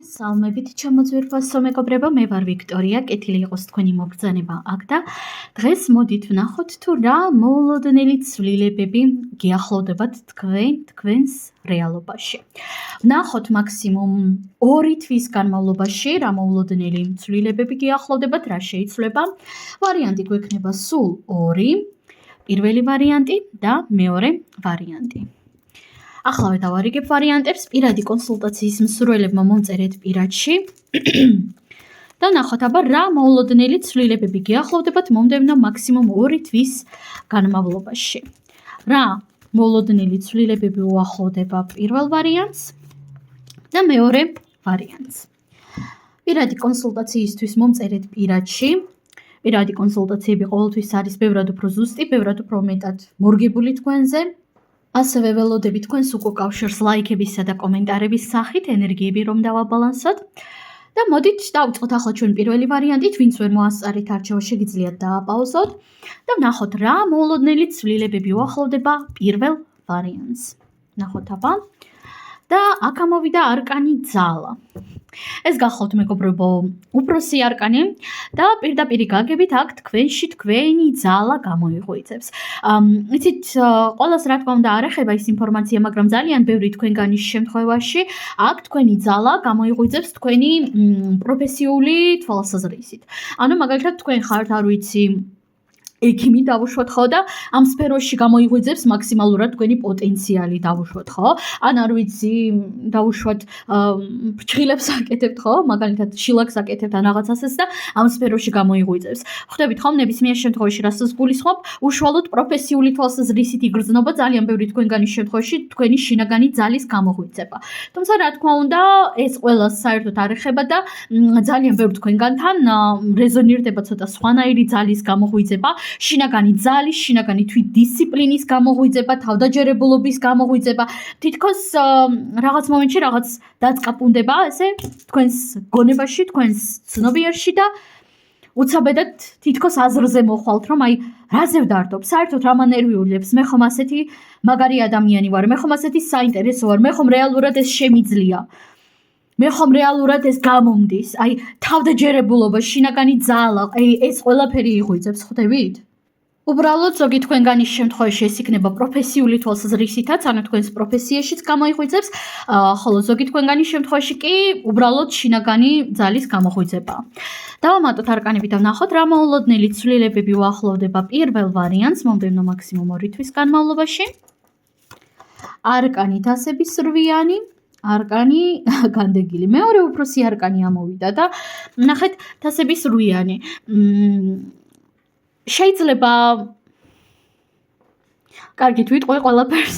Salmებით ჩამოძვირფასო მეგობრებო, მე ვარ ვიქტორია, კეთილი იყოს თქვენი მოგზაურობა აქ და დღეს მოდით ვნახოთ თუ რა მოულოდნელი ცვლილებები გიახლოვდებათ თქვენს რეალობაში. ვნახოთ მაქსიმუმ 2 თვის განმავლობაში რა მოულოდნელი ცვლილებები გიახლოვდებათ, რა შეიცვლება. ვარიანტი გვექნება სულ 2, პირველი ვარიანტი და მეორე ვარიანტი. Ახლა დავარიგებ ვარიანტებს, პირადი კონსულტაციის მსურველებმა მომწერეთ პირადში და ნახოთ აბა რა მოულოდნელი ცვლილებები გიახლოვდებათ მომდევნო მაქსიმუმ 2 თვის განმავლობაში. რა მოულოდნელი ცვლილებები უახლოვდება პირველ ვარიანტს და მეორე ვარიანტს. პირადი კონსულტაციისთვის მომწერეთ პირადში. პირადი კონსულტაციები ყოველთვის არის ბევრად უფრო ზუსტი, ბევრად უფრო მეტად მორგებული თქვენზე. ასევე ველოდები თქვენს უკავშირს ლაიქებისა და კომენტარების სახით, ენერგიები რომ დავაბალანსოთ. და მოდით დავიწყოთ ახლა ჩვენ პირველი ვარიანტით, ვინც ვერ მოასწარით არჩევა შეგიძლიათ დააპაუზოთ და ვნახოთ რა მოულოდნელი ცვლილებები უახლოვდება პირველ ვარიანტს. ნახოთ აბა. და აქ ამოვიდა არკანი ძალა. ეს გახლავთ მეგობრებო, უფროსი არკანი და პირდაპირ გაგებით აქ თქვენში თქვენი ძალა გამოიღვიძებს. იცით, ყველას რა თქმა უნდა არ ეხება ის ინფორმაცია, მაგრამ ძალიან ბევრი თქვენგანის შემთხვევაში აქ თქვენი ძალა გამოიღვიძებს თქვენი პროფესიული თვალსაზრისით. ანუ მაგალითად თქვენ ხართ, არ ვიცი, ექიმი დავუშვათ ხო და ამ სფეროში გამოიღვიძებს მაქსიმალურად თქვენი პოტენციალი დავუშვათ ხო? ან არ ვიცი, დავუშვათ ფრჩხილებს აკეთებთ ხო? მაგალითად შილაკს აკეთებთ ან რაღაც ასეც და ამ სფეროში გამოიღვიძებს. ხვდებით ხო, ნებისმიერ შემთხვევაში რასაც გულისხმობ, უშუალოდ პროფესიული თვალსაზრისით იგრძნობა ძალიან ბევრი თქვენგანის შემთხვევაში თქვენი შინაგანი ძალის გამოღვიძება. თუმცა რა თქმა უნდა, ეს ყველას საერთოდ არ ეხება და ძალიან ბევრი თქვენგანთან რეზონირდება ცოტა სხვანაირი ძალის გამოღვიძება. შინაგანი ძალის, შინაგანი თვითდისციპლინის გამოღვიძება, თავდაჯერებულობის გამოღვიძება, თითქოს რაღაც მომენტში რაღაც დაწყაპუნდება, ესე თქვენს გონებაში, თქვენს ცნობიერში და უცაბედად თითქოს აზრზე მოხვალთ, რომ აი რაზე ვდარდობ, საერთოდ რა მანერვიულებს, მე ხომ ასეთი მაგარი ადამიანი ვარ, მე ხომ ასეთი საინტერესო ვარ, მე ხომ რეალურად ეს შემიძლია. მე ხომ რეალურად ეს გამომდის, აი თავდაჯერებულობა, შინაგანი ძალა, აი ეს ყველაფერი იღვიძებს, ხვდებით? უბრალოდ ზოგი თქვენგანის შემთხვევაში ეს იქნება პროფესიული თვალსაზრისითაც, ანუ თქვენს პროფესიაშიც გამოიღვიძებს, ხოლო ზოგი თქვენგანის შემთხვევაში კი უბრალოდ შინაგანი ძალის გამოღვიძება. დავამატოთ არკანები და ვნახოთ რა მოულოდნელი ცვლილებები უახლოვდება პირველ ვარიანტს მომდევნო მაქსიმუმ 2 თვის განმავლობაში. არკანი თასების რვიანი, არკანი განდეგილი. მეორე უფროსი არკანი ამოვიდა და ნახეთ თასების რვიანი. შეიძლება კარგით ვიტყვი ყველაფერს.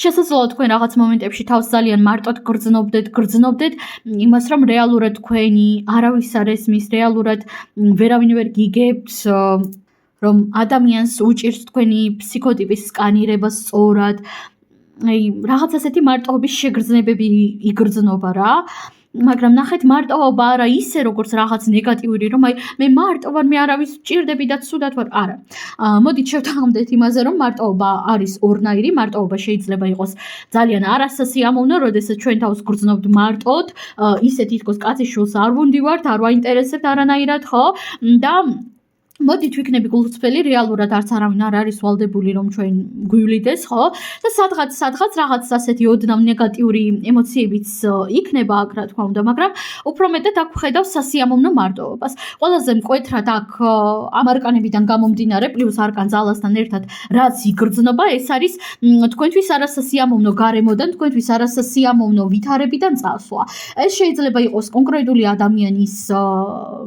შესაძლოა თქვენ რაღაც მომენტებში თავს ძალიან მარტოდ გრძნობდეთ იმას, რომ რეალურად თქვენი არავის არ ესმის, რეალურად ვერავინ ვერ გიგებთ, რომ ადამიანს უჭირს თქვენი ფსიქოტიპის სკანირება სწორად. აი რაღაც ასეთი მარტოობის შეგრძნებები იგრძნობა რა. მაგრამ ნახეთ მარტოობა არა ისე როგორც რაღაც ნეგატიური, რომ აი მე მარტო ვარ, მე არავის ვჭირდები და ცუდად ვარ, არა. მოდით შევთანხმდეთ იმაზე, რომ მარტოობა არის ორნაირი, მარტოობა შეიძლება იყოს ძალიან არასასიამოვნო, როდესაც ჩვენ თავს გრძნობთ მარტოდ, ისე თითქოს კაცის შვილს არ ვუნდივართ, არ ვაინტერესებთ არანაირად, ხო? და მოდით ვიქნები გულწრფელი, რეალურად არც არავინ არ არის ვალდებული რომ ჩვენ გვივლიდეს, ხო? და სადღაც რაღაც ასეთი ოდნავ ნეგატიური ემოციებიც იქნება აქ, რა თქმა უნდა, მაგრამ უფრო მეტად აქ ვხედავ სასიამოვნო მარტოობას. ყველაზე მკვეთრად აქ ამ არკანებიდან გამომდინარე, პლუს არკან ძალასთან ერთად, რაც იგრძნობა, ეს არის თქვენთვის არასასიამოვნო გარემოდან, თქვენთვის არასასიამოვნო ვითარებიდან წასვლა. ეს შეიძლება იყოს კონკრეტული ადამიანის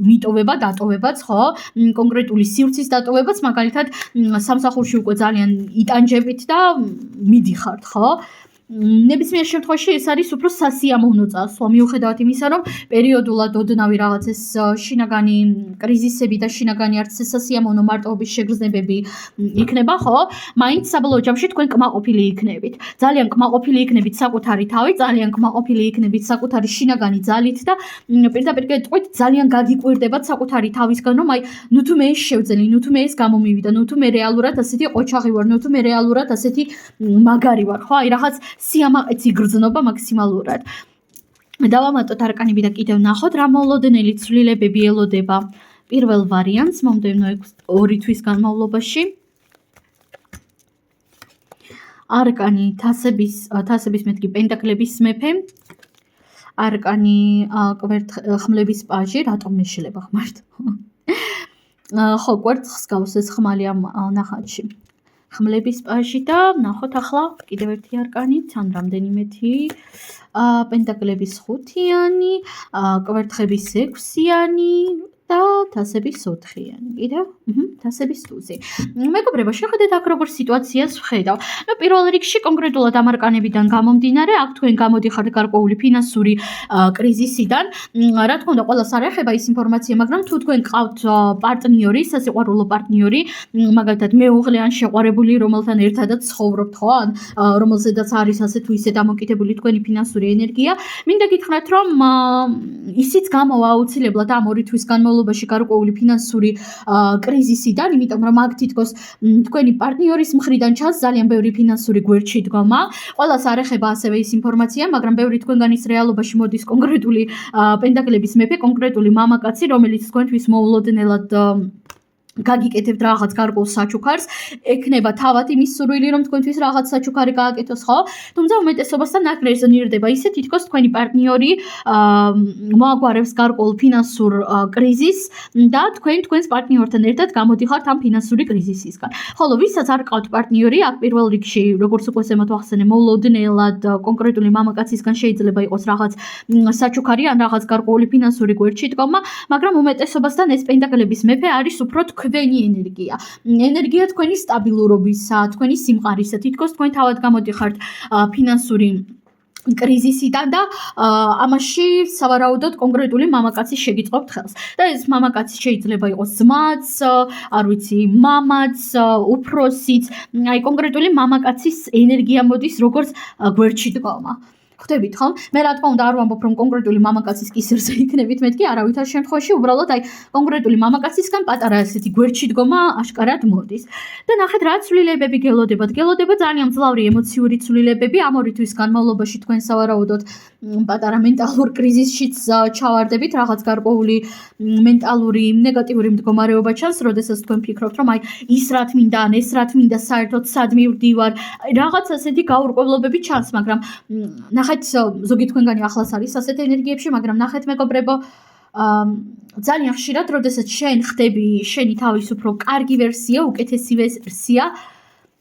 მიტოვება, დატოვებაც, ხო? კონკრეტული სივრცის დატოვებაც, მაგალითად სამსახურში უკვე ძალიან იტანჯებით და მიდიხართ, ხო? ნებისმიერ შემთხვევაში ეს არის უფრო სასიამოვნო წასვლა, მიუხედავად იმისა, რომ პერიოდულად ოდნავი რაღაც ეს შინაგანი კრიზისები და შინაგანი არც სასიამოვნო მარტოობის შეგრძნებები იქნება, ხო? მაინც საბოლოო ჯამში თქვენ კმაყოფილი იქნებით. ძალიან კმაყოფილი იქნებით საკუთარი თავით, ძალიან კმაყოფილი იქნებით საკუთარი შინაგანი ძალით და პირდაპირ გეტყვით, ძალიან გაგიკვირდებათ საკუთარი თავისგან, რომ აი ნუ თუ მე ეს შევძელი, ნუ თუ მე ეს გამომივიდა, ნუ თუ მე რეალურად ასეთი ყოჩაღი ვარ, ნუ თუ მე რეალურად ასეთი მაგარი ვარ, ხო? აი რაღაც სიამაყეც იგრძნობა მაქსიმალურად. დავამატოთ არკანები და კიდევ ნახოთ რა მოულოდნელი ცვლილებები ელოდება პირველ ვარიანტს მომდევნო 2 თვის განმავლობაში. არკანი თასების მეთქი პენტაკლების მეფე, არკანი ხმლების პაჟი, რატომ მე შეიძლება ხმართ? ხო, კვერცხს გავს ეს ხმალი ამ ნახატში. ხმლების პაჟი და ნახოთ ახლა კიდევ ერთი არკანით, ან რამდენიმეთი პენტაკლების 5-იანი, კვერთხების 6-იანი და თასების 4-იანი. კიდევ თასების ტუზი. მეგობრებო, შეხედეთ აქ როგორ სიტუაციას ვხედავ. პირველ რიგში კონკრეტულად ამ არკანებიდან გამომდინარე, აქ თქვენ გამოდიხართ გარკვეული ფინანსური კრიზისიდან. რა თქმა უნდა, ყველას არ ეხება ის ინფორმაცია, მაგრამ თუ თქვენ გყავთ პარტნიორი, სასიყვარულო პარტნიორი, მაგალითად მეუღლე ან შეყვარებული, რომელთან ერთადაც ცხოვრობთ, ხო? ან რომელზედაც არის ასე თუ ისე დამოკიდებული თქვენი ფინანსური ენერგია, მინდა გითხრათ, რომ ისიც გამოვა აუცილებლად ამ 2 თვის განმავლობაში გარკვეული ფინანსური კრიზისიდან, იმიტომ რომ აქ თითქოს თქვენი პარტნიორის მხრიდან ჩანს ძალიან ბევრი ფინანსური გვერდში დგომა. ყველას არ ეხება ასევე ის ინფორმაცია, მაგრამ ბევრი თქვენგანის რეალობაში მოდის კონკრეტული პენტაკლების მეფე, კონკრეტული მამაკაცი, რომელიც თქვენთვის მოულოდნელად გაგიკეთებთ რაღაც გარკვეულ საჩუქარს, ექნება თავად იმის სურვილი, რომ თქვენთვის რაღაც საჩუქარი გააკეთოს, ხო? თუმცა უმეტესობასთან აქ რეზონირდება ისე, თითქოს თქვენი პარტნიორი მოაგვარებს გარკვეულ ფინანსურ კრიზისს და თქვენს პარტნიორთან ერთად გამოდიხართ ამ ფინანსური კრიზისისგან. ხოლო ვისაც არ ყავთ პარტნიორი, აქ პირველ რიგში, როგორც უკვე ზემოთ ვახსენე, მოულოდნელად კონკრეტული მამაკაცისგან შეიძლება იყოს რაღაც საჩუქარი ან რაღაც გარკვეული ფინანსური გვერდში დგომა, მაგრამ უმეტესობასთან ეს პენტაკლების მეფე არის უფრო თქვენი ენერგია თქვენი სტაბილურობისა, თქვენი სიმყარისა, თითქოს თქვენ თავად გამოდიხართ ფინანსური კრიზისიდან და ამაში სავარაუდოდ კონკრეტული მამაკაცი შეგიწყობთ ხელს. და ეს მამაკაცი შეიძლება იყოს ძმაც, არ ვიცი, მამაც, უფროსიც, აი კონკრეტული მამაკაცის ენერგია მოდის როგორც გვერდში დგომა. ხვდებით ხომ? მე რა თქმა უნდა არ ვამბობ რომ კონკრეტული მამაკაცის კისერზე იქნებით მეთქი, არავითარ შემთხვევაში, უბრალოდ აი კონკრეტული მამაკაცისგან პატარა ესეთი გვერდში დგომა აშკარად მოდის. და ნახეთ რა ცვლილებები გელოდებათ. გელოდება ძალიან მძლავრი ემოციური ცვლილებები ამ 2 თვის განმავლობაში თქვენ სავარაუდოდ პატარა მენტალურ კრიზისშიც ჩავარდებით, რაღაც გარკვეული მენტალური ნეგატიური მდგომარეობა ჩანს, როდესაც თქვენ ფიქრობთ რომ აი ის რა თმინდა ან ეს რა თმინდა საერთოდ სად მივდივარ, რაღაც ასეთი გაურკვევლობები ჩანს, მაგრამ ნახეთ ზოგი თქვენგანი ახლას არის ასეთ ენერგიებში, მაგრამ ნახეთ მეგობრებო, ძალიან ხშირად, როდესაც შენ ხდები შენი თავის უფრო კარგი ვერსია, უკეთესი ვერსია,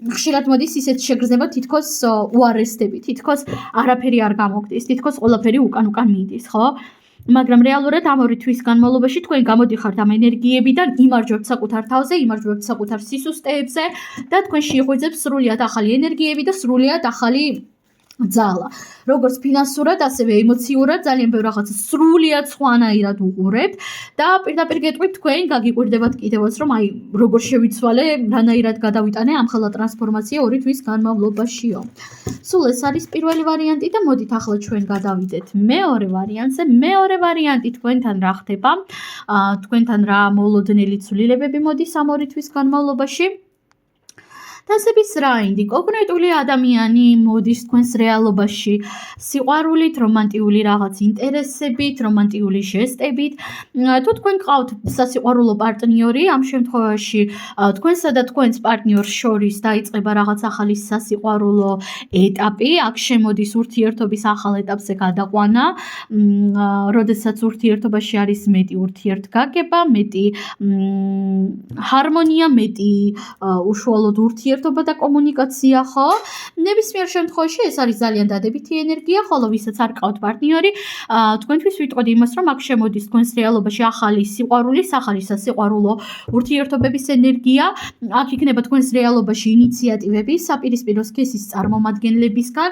ხშირად მოდის ისეთ შეგრძნება, თითქოს უარესდები, თითქოს არაფერი არ გამოგდის, თითქოს ყველაფერი უკან მიდის, ხო? მაგრამ რეალურად ამ 2 თვის განმავლობაში თქვენ გამოდიხართ ამ ენერგიებიდან, იმარჯვებთ საკუთარ თავზე, იმარჯვებთ საკუთარ სისუსტეებზე და თქვენში იღვიძებს სრულიად ახალი ენერგიები და სრულიად ახალი ძალა. როგორც ფინანსურად, ასევე ემოციურად ძალიან ბევრ რაღაცას სრულიად სხვანაირად უყურებთ და პირდაპირ გეტყვით თქვენ გაგიკვირდებათ კიდევაც რომ აი როგორ შევიცვალე, რანაირად გადავიტანე ამ ხელა ტრანსფორმაცია 2 თვის განმავლობაშიო. სულ ეს არის პირველი ვარიანტი და მოდით ახლა ჩვენ გადავიდეთ მეორე ვარიანტზე. მეორე ვარიანტი თქვენთან რა ხდება? თქვენთან რა მოულოდნელი ცვლილებები მოდის ამ 2 თვის განმავლობაში? თასების რაინდი, კონკრეტული ადამიანი მოდის თქვენს რეალობაში სიყვარულით, რომანტიული რაღაც ინტერესებით, რომანტიული ჟესტებით. თუ თქვენ გყავთ სასიყვარულო პარტნიორი, ამ შემთხვევაში თქვენსა და თქვენს პარტნიორს შორის დაიწყება რაღაც ახალი სასიყვარულო ეტაპი, აქ შემოდის ურთიერთობის ახალ ეტაპზე გადაყვანა, როდესაც ურთიერთობაში არის მეტი ურთიერთგაგება, მეტი ჰარმონია, მეტი უშუალოდ ურთიერთობა და კომუნიკაცია, ხო? ნებისმიერ შემთხვევაში ეს არის ძალიან დადებითი ენერგია, ხოლო ვისაც არ ყავთ პარტნიორი, თქვენთვის ვიტყოდი იმას, რომ აქ შემოდის თქვენს რეალობაში ახალი სიყვარულის, ახალი სასიყვარულო ურთიერთობების ენერგია, აქ იქნება თქვენს რეალობაში ინიციატივები, საპირისპირო სქესის წარმომადგენლებისგან,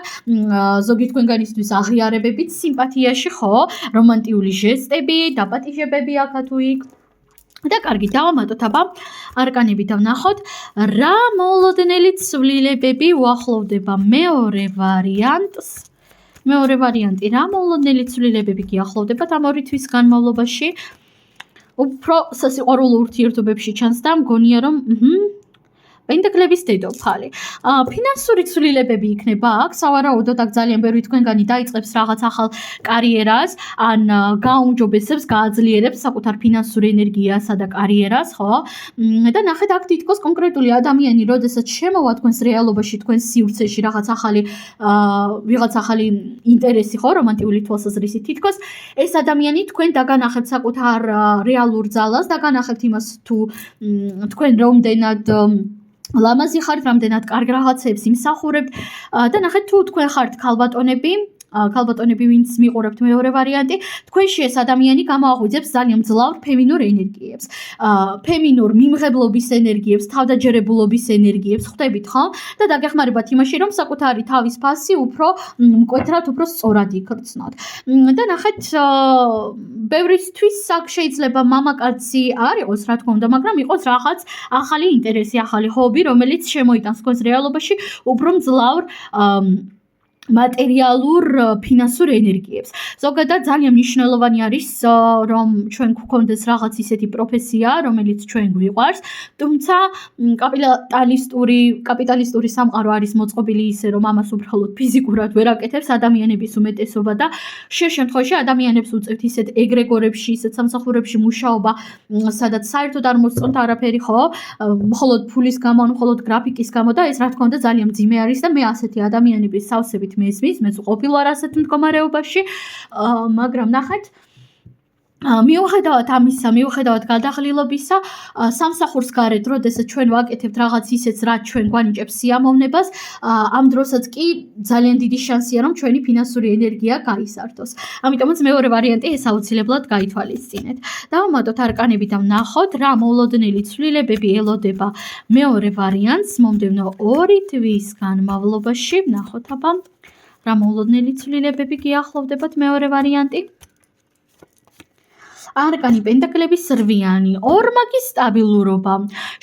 ზოგი თქვენგანისთვის აღიარებებით, სიმპათიაში, ხო? რომანტიული ჟესტები, დაპატიჟებები აქა თუ იქ. და კარგი, დავამატოთ აბა არკანები და ვნახოთ რა მოულოდნელი ცვლილებები უახლოვდება მეორე ვარიანტს. მეორე ვარიანტი რა მოულოდნელი ცვლილებები გიახლოვდებათ ამ 2 თვის განმავლობაში? უფრო სასიყვარულო ურთიერთობებში ჩანს და მგონია რომ პენტაკლების დედოფალი. ფინანსური ცვლილებები იქნება აქ, სავარაუდოდ აქ ძალიან ბევრი თქვენგანი დაიწყებს რაღაც ახალ კარიერას, ან გააუმჯობესებს, გააძლიერებს საკუთარ ფინანსურ ენერგიასა და კარიერას, ხო? და ნახეთ აქ თითქოს კონკრეტული ადამიანი, როდესაც შემოვა თქვენს რეალობაში, თქვენს სივრცეში ვიღაც ახალი ინტერესი, ხო, რომანტიკული თვალსაზრისით, თითქოს ეს ადამიანი თქვენ დაგანახებთ საკუთარ რეალურ ძალას, დაგანახებთ იმას თუ თქვენ რამდენად ლამაზი ხართ, რამდენად კარგ რაღაცებს იმსახურებთ და ნახეთ თუ თქვენ ხართ ქალბატონები, ვინც მიყურებთ მეორე ვარიანტი, თქვენში ეს ადამიანი გამოაღვიძებს ძალიან მძლავრ ფემინურ ენერგიებს, ფემინურ მიმღებლობის ენერგიებს, თავდაჯერებულობის ენერგიებს, ხვდებით ხო? და დაგეხმარებათ იმაში, რომ საკუთარი თავის ფასი უფრო მკვეთრად, უფრო სწორად იქრწნოთ. და ნახეთ, ბევრისთვის აქ შეიძლება მამაკაცი არ იყოს, რა თქმა უნდა, მაგრამ იყოს რაღაც ახალი ინტერესი, ახალი ჰობი, რომელიც შემოიტანს თქვენს რეალობაში უფრო მძლავრ მატერიალურ ფინანსურ ენერგიებს. ზოგადად ძალიან მნიშვნელოვანი არის, რომ ჩვენ გვქონდეს რაღაც ისეთი პროფესია, რომელიც ჩვენ გვიყვარს, თუმცა კაპიტალისტური სამყარო არის მოწყობილი ისე, რომ ამას უბრალოდ ფიზიკურად ვერ აკეთებს ადამიანების უმეტესობა და შენ შემთხვევაში ადამიანებს უწევთ ისეთ ეგრეგორებში, ისეთ სამსახურებში მუშაობა, სადაც საერთოდ არ მოსწონთ არაფერი, ხო? მხოლოდ ფულის გამო, მხოლოდ გრაფიკის გამო და ეს რა თქმა უნდა ძალიან მძიმე არის და მე ასეთი ადამიანების სავსებით მესმის, მეც ყოფილ ვარ ასეთ მდგომარეობაში, მაგრამ ნახეთ, მიუხედავად ამისა, მიუხედავად გადაღლილობისა, სამსახურს გარეთ, როდესაც ჩვენ ვაკეთებთ რაღაც ისეთს, რაც ჩვენ გვანიჭებს სიამოვნებას, ამ დროსაც კი ძალიან დიდი შანსია, რომ ჩვენი ფინანსური ენერგია გაისართოს. ამიტომაც მეორე ვარიანტი ეს აუცილებლად გაითვალისწინეთ. დავამატოთ არკანები და ვნახოთ, რა მოულოდნელი ცვლილებები ელოდება მეორე ვარიანტს მომდევნო 2 თვის განმავლობაში. ვნახოთ აბა, რა მოულოდნელი ცვლილებები გიახლოვდებათ მეორე ვარიანტი. არკანი პენტაკლების რვიანი, ორმაგი სტაბილურობა,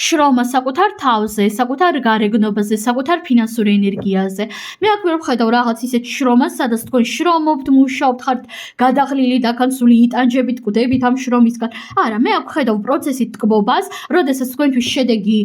შრომა საკუთარ თავზე, საკუთარ გარეგნობაზე, საკუთარ ფინანსურ ენერგიაზე. მე აქ ვერ ვხედავ რაღაც ისეთ შრომას, სადაც თქვენ შრომობთ, მუშაობთ, ხართ გადაღლილი და კანსული იტანჯებით, კვდებით ამ შრომისგან. არა, მე აქ ვხედავ პროცესით ტკბობას, როდესაც თქვენთვის შედეგი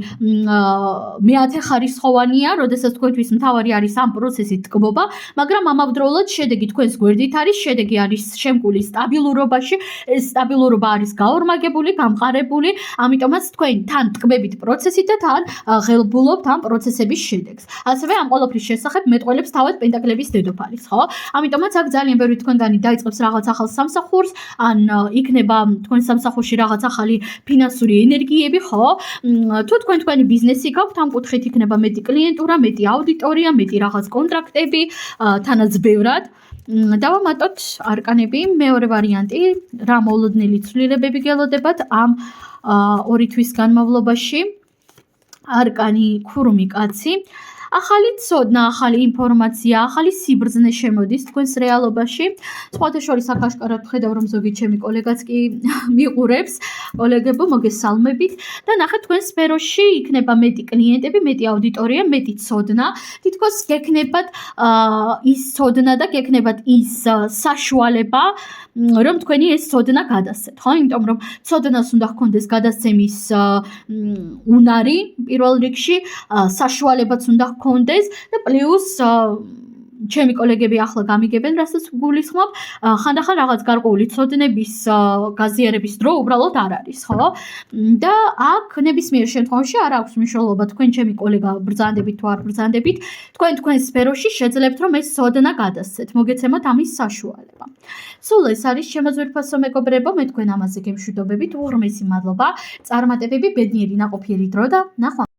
მეათე ხარისხოვანია, როდესაც თქვენთვის მთავარი არის ამ პროცესით ტკბობა, მაგრამ ამავდროულად შედეგი თქვენს გვერდით არის, შედეგი არის შემკული სტაბილურობაში, ეს სტაბილურობა არის გაორმაგებული, გამყარებული, ამიტომაც თქვენ თან ტკბებით პროცესით და თან ღელბულობთ ამ პროცესების შედეგს. ასევე ამ ყველაფრის შესახებ მეტყველებს თავად პენტაკლების დედოფალის, ხო? ამიტომაც აქ ძალიან ბევრი თქვენგანი დაიწყებს რაღაც ახალ სამსახურს, ან იქნება თქვენ სამსახურში რაღაც ახალი ფინანსური ენერგიები, ხო? თუ თქვენი ბიზნესი გაქვთ, ამ კუთხით იქნება მეტი კლიენტურა, მეტი აუდიტორია, მეტი რაღაც კონტრაქტები, თანაც ბევრად. დავამატოთ არკანები, მეორე ვარიანტი, რა მოულოდნელი ცვლილებები გელოდებათ ამ 2 თვის განმავლობაში. არკანი ქურუმი კაცი. ახალი ცოდნა, ახალი ინფორმაცია, ახალი სიბრძნე შემოდის თქვენს რეალობაში. სხვათა შორის აქ აშკარად ვხედავ, რომ ზოგი ჩემი კოლეგაც კი მიყურებს. კოლეგებო, მოგესალმებით და ნახეთ თქვენ სფეროში იქნება მეტი კლიენტები, მეტი აუდიტორია, მეტი ცოდნა. თითქოს გექნებათ ის ცოდნა და გექნებათ ის საშუალება, რომ თქვენი ეს ცოდნა გადასცეთ, ხო? იმიტომ რომ ცოდნას უნდა ჰქონდეს გადასცემის უნარი პირველ რიგში, საშუალებაც უნდა ჰქონდეს და პლუს ჩემი კოლეგები ახლა გამიგებენ, რასაც გულისხმობ, ხანდახან რაღაც გარკვეული ცოდნების გაზიარების დრო უბრალოდ არ არის, ხო? და აქ ნებისმიერ შემთხვევაში არ აქვს მნიშვნელობა თქვენ ჩემი კოლეგა ბრძანდებით თუ არ ბრძანდებით, თქვენ სფეროში შეძლებთ რომ ეს ცოდნა გადასცეთ, მოგეცემოთ ამის საშუალება. სულ ეს არის ჩემო ძვირფასო მეგობრებო, მე თქვენ ამაზე გემშვიდობებით, უღრმესი მადლობა, წარმატებები, ბედნიერი ნაყოფიერი დრო და ნახვამდის.